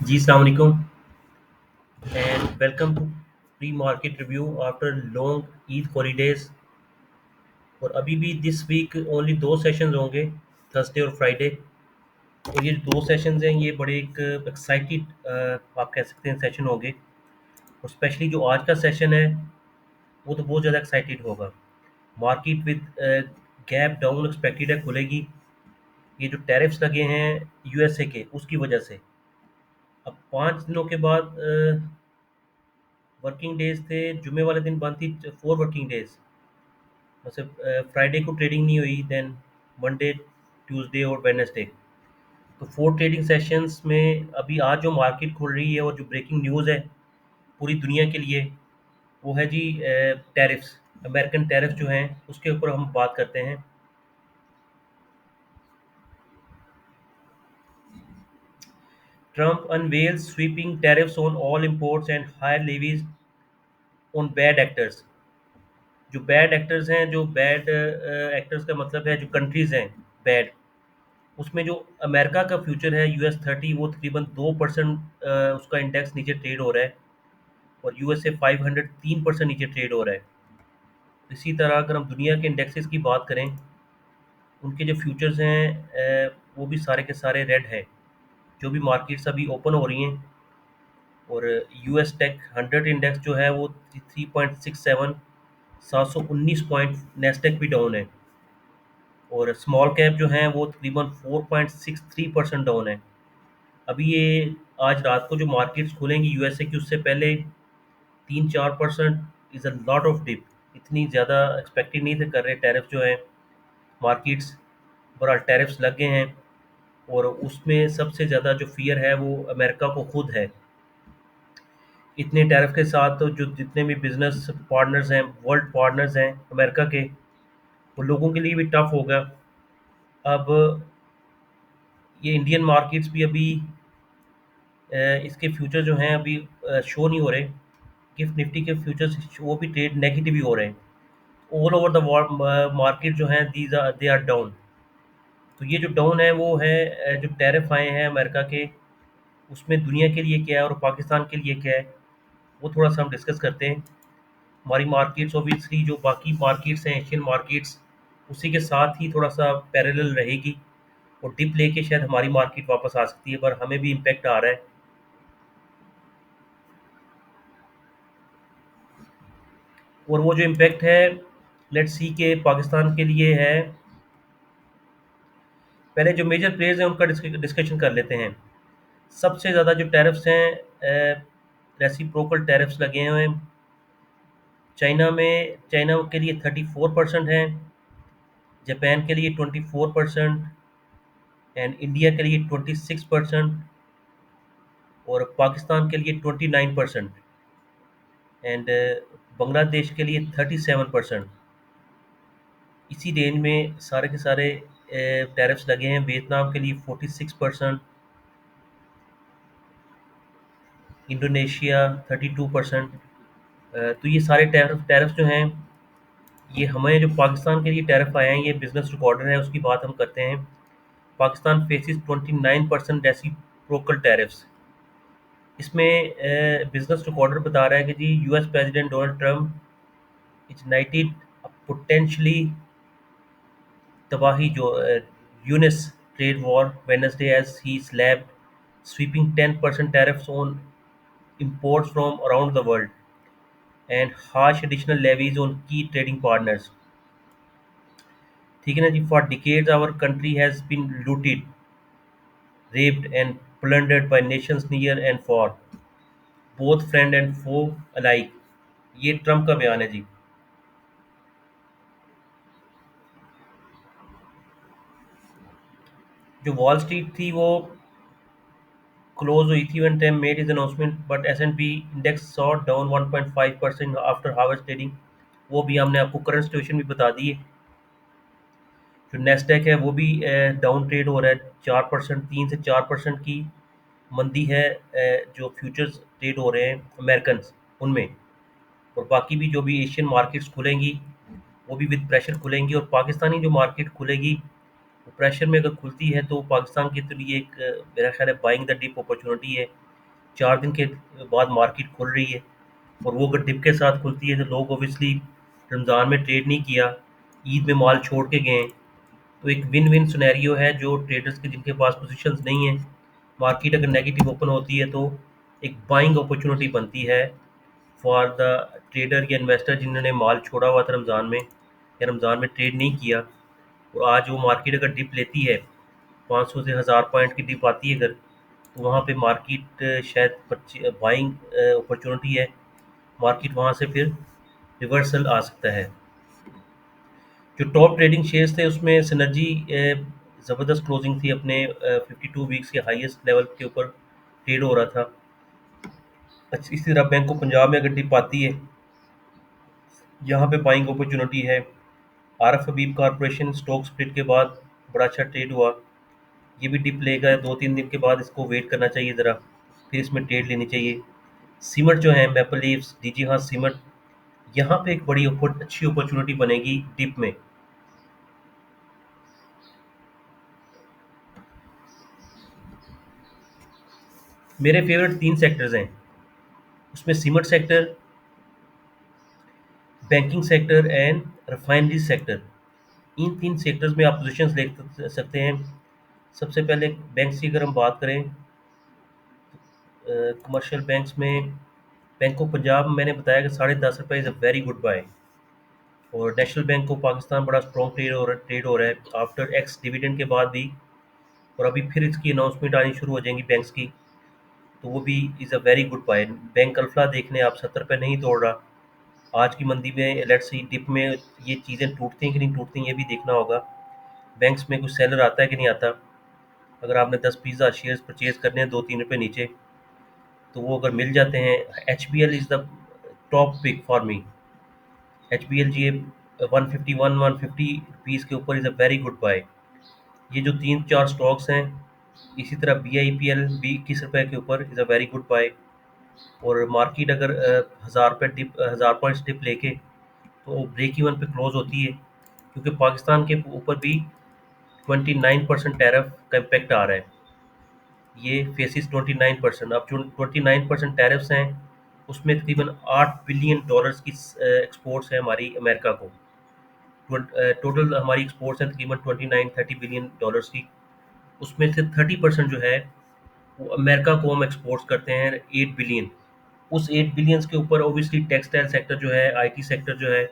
जी अस्सलाम वालेकुम and welcome to pre market review after long Eid holidays. और अभी भी दिस वीक ओनली दो सेशंस होंगे, थर्सडे और फ्राइडे। और ये दो सेशंस हैं, ये बड़े एक एक्साइटेड आप कह सकते हैं सेशन होंगे। और स्पेशली जो आज का सेशन है वो तो बहुत ज़्यादा एक्साइटेड होगा। Market with gap down expected है खुलेगी। ये जो टैरिफ्स लगे हैं यूएसए के उसकी वजह से अब 5 दिनों के बाद वर्किंग डेज थे, जुमे वाले दिन बंद थी, 4 वर्किंग डेज। मतलब फ्राइडे को ट्रेडिंग नहीं हुई, देन मंडे, ट्यूसडे और वेडनेसडे। तो 4 ट्रेडिंग सेशंस में अभी आज जो मार्केट खुल रही है और जो ब्रेकिंग न्यूज़ है पूरी दुनिया के लिए, वो है जी टैरिफ्स। अमेरिकन टैरिफ जो हैं उसके ऊपर हम बात करते हैं। Trump unveils sweeping tariffs on all imports and higher levies on bad actors. जो बैड एक्टर्स हैं, जो बैड एक्टर्स का मतलब है जो कंट्रीज हैं बैड, उसमें जो अमेरिका का फ्यूचर है US 30, वो तकरीबन 2% उसका इंडेक्स नीचे ट्रेड हो रहा है। और USA 500 3% नीचे ट्रेड हो रहा है। इसी तरह अगर हम दुनिया के इंडेक्सेस की बात करें, उनके जो फ्यूचर्स हैं वो भी सारे के सारे रेड है। जो भी मार्केट्स अभी ओपन हो रही हैं, और US Tech 100 इंडेक्स जो है वो 3.67, 719 पॉइंट। नेस्टेक भी डाउन है। और स्मॉल कैप जो हैं वो तकरीबन 4.63% डाउन है। अभी ये आज रात को जो मार्केट्स खुलेंगी यूएसए की, उससे पहले 3-4% is a lot of dip. इतनी ज़्यादा एक्सपेक्टेड नहीं थे कर रहे टैरिफ जो है मार्केट्स। बहरहाल टैरिफ्स लग गए हैं, और उसमें सबसे ज़्यादा जो फियर है वो अमेरिका को खुद है। इतने टैरिफ के साथ तो जो जितने भी बिजनेस पार्टनर्स हैं, वर्ल्ड पार्टनर्स हैं अमेरिका के, वो लोगों के लिए भी टफ होगा। अब ये इंडियन मार्केट्स भी अभी इसके फ्यूचर जो हैं अभी शो नहीं हो रहे। गिफ्ट निफ्टी के फ्यूचर्स वो भी ट्रेड नेगेटिव ही हो रहे हैं। All over the world market जो है these are they are down. तो ये जो डाउन है वो है जो टैरिफ आए हैं अमेरिका के, उसमें दुनिया के लिए क्या है और पाकिस्तान के लिए क्या है, वो थोड़ा सा हम डिस्कस करते हैं। हमारी मार्केट्स ऑब्वियसली जो बाकी मार्केट्स हैं एशियन मार्केट्स, उसी के साथ ही थोड़ा सा पैरेलल रहेगी। और डिप लेके शायद हमारी मार्केट वापस आ सकती है, पर हमें भी इम्पेक्ट आ रहा है। और वो जो इम्पैक्ट है, लेट्स सी के पाकिस्तान के लिए है। पहले जो मेजर प्लेयर्स हैं उनका डिस्कशन कर लेते हैं। सबसे ज़्यादा जो टैरिफ्स हैं, रेसिप्रोकल टैरिफ्स लगे हुए हैं चाइना में। चाइना के लिए 34% है, जापान के लिए 24%, एंड इंडिया के लिए 26%, और पाकिस्तान के लिए 29%, एंड बांग्लादेश के लिए 37%। इसी रेंज में सारे के सारे टैरिफ्स लगे हैं। वियतनाम के लिए 46%, इंडोनेशिया 32%। तो ये सारे टैरिफ टैरिफ्स जो हैं, ये हमें जो पाकिस्तान के लिए टैरिफ आए हैं, ये बिजनेस रिकॉर्डर है उसकी बात हम करते हैं। Pakistan faces 29% reciprocal tariffs. इसमें बिजनेस रिकॉर्डर बता रहा है कि जी US president Donald Trump ignited potentially तबाही जो यूनिस trade war Wednesday as he slapped sweeping 10% tariffs on imports from around the world and harsh additional levies on key trading partners। ठीक है ना जी। For decades our country has been looted, raped and plundered by nations near and far, both friend and foe alike। ये Trump का बयान है जी। जो wall street थी वो क्लोज हुई थी when Trump made his announcement, but S&P index saw down 1.5% after harvest trading। वो भी हमने आपको करंट सिचुएशन भी बता दी है। जो नेस्डेक है वो भी डाउन ट्रेड हो रहा है 4%, 3 से 4% की मंदी है। जो फ्यूचर्स ट्रेड हो रहे हैं अमेरिकन उनमें। और बाकी भी जो भी एशियन मार्केट्स खुलेंगी वो भी विद प्रेशर खुलेंगी। और पाकिस्तानी जो मार्केट खुलेगी वो प्रेशर में अगर खुलती है तो पाकिस्तान के लिए एक मेरा ख्याल है बाइंग द डिप अपॉर्चुनिटी है। 4 दिन के बाद मार्केट खुल रही है, और वो अगर डिप के साथ खुलती है तो लोग ऑब्वियसली रमज़ान में ट्रेड नहीं किया, ईद में माल छोड़ के गए, तो एक विन विन सिनेरियो है जो ट्रेडर्स के जिनके पास पोजीशंस नहीं है। मार्केट अगर नेगेटिव ओपन होती है तो एक बाइंग अपॉर्चुनिटी बनती है फॉर द ट्रेडर या इन्वेस्टर जिन्होंने माल छोड़ा हुआ था रमज़ान में या रमज़ान में ट्रेड नहीं किया, और आज वो मार्केट अगर डिप लेती है, 500 से 1000 पॉइंट की डिप आती है अगर, तो वहाँ पे मार्केट शायद बाइंग अपॉर्चुनिटी है, मार्केट वहाँ से फिर रिवर्सल आ सकता है। जो टॉप ट्रेडिंग शेयर्स थे उसमें सिनर्जी ज़बरदस्त क्लोजिंग थी, अपने 52 वीक्स के हाईएस्ट लेवल के ऊपर ट्रेड हो रहा था। इसी तरह बैंक ऑफ पंजाब में अगर डिप आती है, यहाँ पे बाइंग अपॉर्चुनिटी है। आरएफ हबीब कॉरपोरेशन स्टॉक स्प्लिट के बाद बड़ा अच्छा ट्रेड हुआ, ये भी डिप लेगा, 2-3 दिन के बाद इसको वेट करना चाहिए ज़रा, फिर इसमें ट्रेड लेनी चाहिए। सीमट जो है मैपल लीव्स डीजी हाँ सीमट, यहाँ पे एक बड़ी अच्छी अपॉर्चुनिटी बनेगी डिप में। मेरे फेवरेट 3 सेक्टर्स हैं, उसमें cement sector, banking sector and refinery sector. इन 3 सेक्टर्स में आप पोजीशंस ले सकते हैं। सबसे पहले बैंक्स की अगर हम बात करें, कमर्शियल बैंक्स में बैंक ऑफ पंजाब मैंने बताया कि ₹10.5 is a very good buy, और नेशनल बैंक ऑफ पाकिस्तान बड़ा स्ट्रॉन्ग ट्रेड हो रहा है आफ्टर एक्स डिविडेंड के बाद भी, और अभी फिर इसकी अनाउंसमेंट आनी शुरू हो जाएंगी बैंक्स की, तो वो भी is a very good buy. Bank Alfa देख लें आप, ₹70 नहीं तोड़ रहा। आज की मंदी में लेट्स सी डिप में ये चीज़ें टूटती हैं कि नहीं टूटती, ये भी देखना होगा। बैंक्स में कुछ सेलर आता है कि नहीं आता। अगर आपने 10-20 हज़ार शेयर्स परचेज करने हैं 2-3 रुपये नीचे, तो वो अगर मिल जाते हैं, HBL is the top pick for me. HBL ji 151-150 rupees के ऊपर is a very good buy. ये जो 3-4 स्टॉक्स हैं, इसी तरह BIPL भी 21 रुपये के ऊपर is a very good buy. और मार्केट अगर 1000 पॉइंट्स डिप लेके तो ब्रेक इवन पे क्लोज होती है, क्योंकि पाकिस्तान के ऊपर भी 29% टैरिफ का इम्पैक्ट आ रहा है। ये फेसिस 29%, अब जो 29% टैरिफ्स हैं उसमें तकरीबन $8 बिलियन की एक्सपोर्ट्स है हमारी अमेरिका को। टोटल हमारी एक्सपोर्ट्स हैं तकरीबन 29-30 बिलियन डॉलर्स की, उसमें से 30% जो है वो अमेरिका को हम एक्सपोर्ट्स करते हैं 8 बिलियन। उस 8 बिलियंस के ऊपर ऑब्वियसली टेक्सटाइल सेक्टर जो है, IT सेक्टर जो है,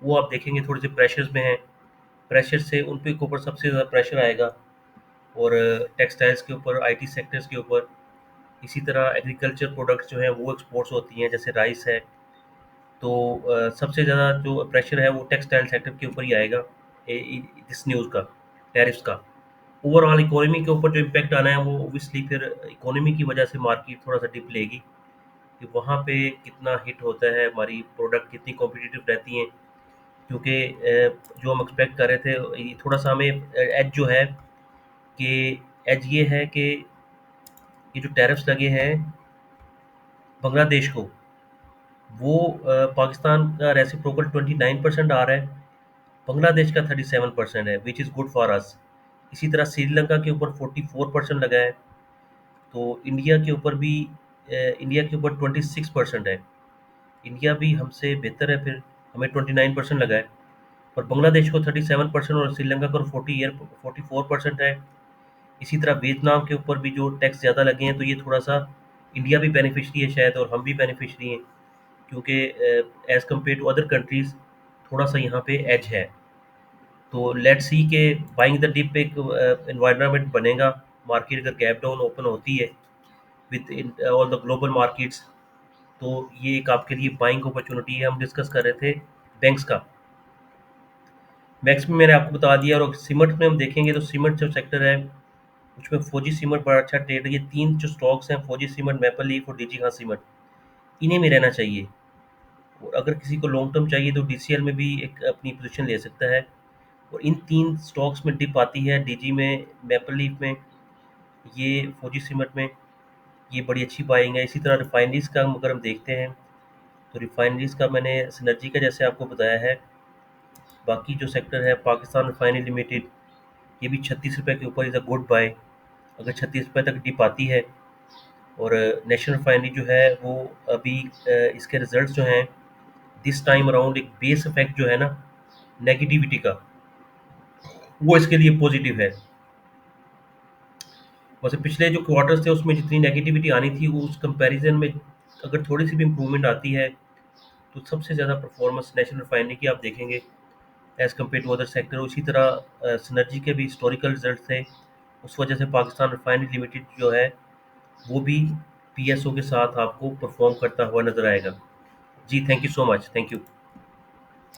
वो आप देखेंगे थोड़े से प्रेशर्स में है। प्रेशर से उन पे के ऊपर सबसे ज़्यादा प्रेशर आएगा, और टेक्सटाइल्स के ऊपर, IT सेक्टर्स के ऊपर। इसी तरह एग्रीकल्चर प्रोडक्ट्स जो हैं वो एक्सपोर्ट्स होती हैं, जैसे राइस है। तो सबसे ज़्यादा जो प्रेशर है वो टेक्सटाइल सेक्टर के ऊपर ही आएगा इस न्यूज़ का, टैरिफ्स का। ओवरऑल इकोनॉमी के ऊपर जो इम्पैक्ट आना है वो ओबियसली फिर इकोनॉमी की वजह से मार्केट थोड़ा सा डिप लेगी, कि वहाँ पे कितना हिट होता है, हमारी प्रोडक्ट कितनी कॉम्पिटिटिव रहती हैं। क्योंकि जो हम एक्सपेक्ट कर रहे थे, ये थोड़ा सा हमें एज जो है कि एज ये है कि ये जो टैरिफ्स लगे हैं बांग्लादेश को, वो पाकिस्तान का रेसिप्रोकल 29% आ रहा है, बांग्लादेश का 37% है, which is good for us. इसी तरह श्रीलंका के ऊपर 44% लगा है, तो इंडिया के ऊपर 26% है। इंडिया भी हमसे बेहतर है, फिर हमें 29% लगा है, और बांग्लादेश को 37% और श्रीलंका को 44% है। इसी तरह वियतनाम के ऊपर भी जो टैक्स ज़्यादा लगे हैं, तो ये थोड़ा सा इंडिया भी बेनिफिशरी है शायद, और हम भी बेनिफिशरी हैं, क्योंकि as compared to other countries थोड़ा सा यहाँ पे एज है। तो लेट्स सी के बाइंग द डिप एक एनवायरनमेंट बनेगा। मार्केट अगर गैप डाउन ओपन होती है with all the global markets, तो ये एक आपके लिए बाइंग अपॉर्चुनिटी है। हम डिस्कस कर रहे थे बैंक्स का, बैंक्स में मैंने आपको बता दिया। और सीमेंट में हम देखेंगे तो सीमेंट जो सेक्टर है उसमें फौजी सीमेंट बड़ा अच्छा ट्रेड है। ये 3 जो स्टॉक्स हैं, फौजी सीमेंट, मैपल लीफ और डीजी खान सीमेंट, इन्हीं में रहना चाहिए। और अगर किसी को लॉन्ग टर्म चाहिए तो DCL में भी एक अपनी पोजीशन ले सकता है। और इन 3 स्टॉक्स में डिप आती है, डीजी में, मैपल लीफ में, ये फौजी सीमेंट में, ये बड़ी अच्छी बाइंग है। इसी तरह रिफाइनरीज का अगर हम देखते हैं, तो रिफाइनरीज का मैंने सिनर्जी का जैसे आपको बताया है। बाकी जो सेक्टर है पाकिस्तान रिफाइनरी लिमिटेड, ये भी 36 रुपये के ऊपर इज़ अ गुड बाय। अगर 36 रुपये तक डिप आती है, और नेशनल रिफाइनरी जो है वो अभी इसके रिजल्ट्स जो हैं दिस टाइम अराउंड एक बेस इफेक्ट जो है ना नेगेटिविटी का, वो इसके लिए पॉजिटिव है। वैसे पिछले जो क्वार्टर्स थे उसमें जितनी नेगेटिविटी आनी थी उस कंपैरिजन में अगर थोड़ी सी भी इम्प्रूवमेंट आती है तो सबसे ज़्यादा परफॉर्मेंस नेशनल रिफाइनरी की आप देखेंगे as compared to other sector. उसी तरह सिनर्जी के भी हिस्टोरिकल रिजल्ट थे, उस वजह से पाकिस्तान रिफाइनरी लिमिटेड जो है वो भी पीएसओ के साथ आपको परफॉर्म करता हुआ नजर आएगा। जी thank you so much, thank you.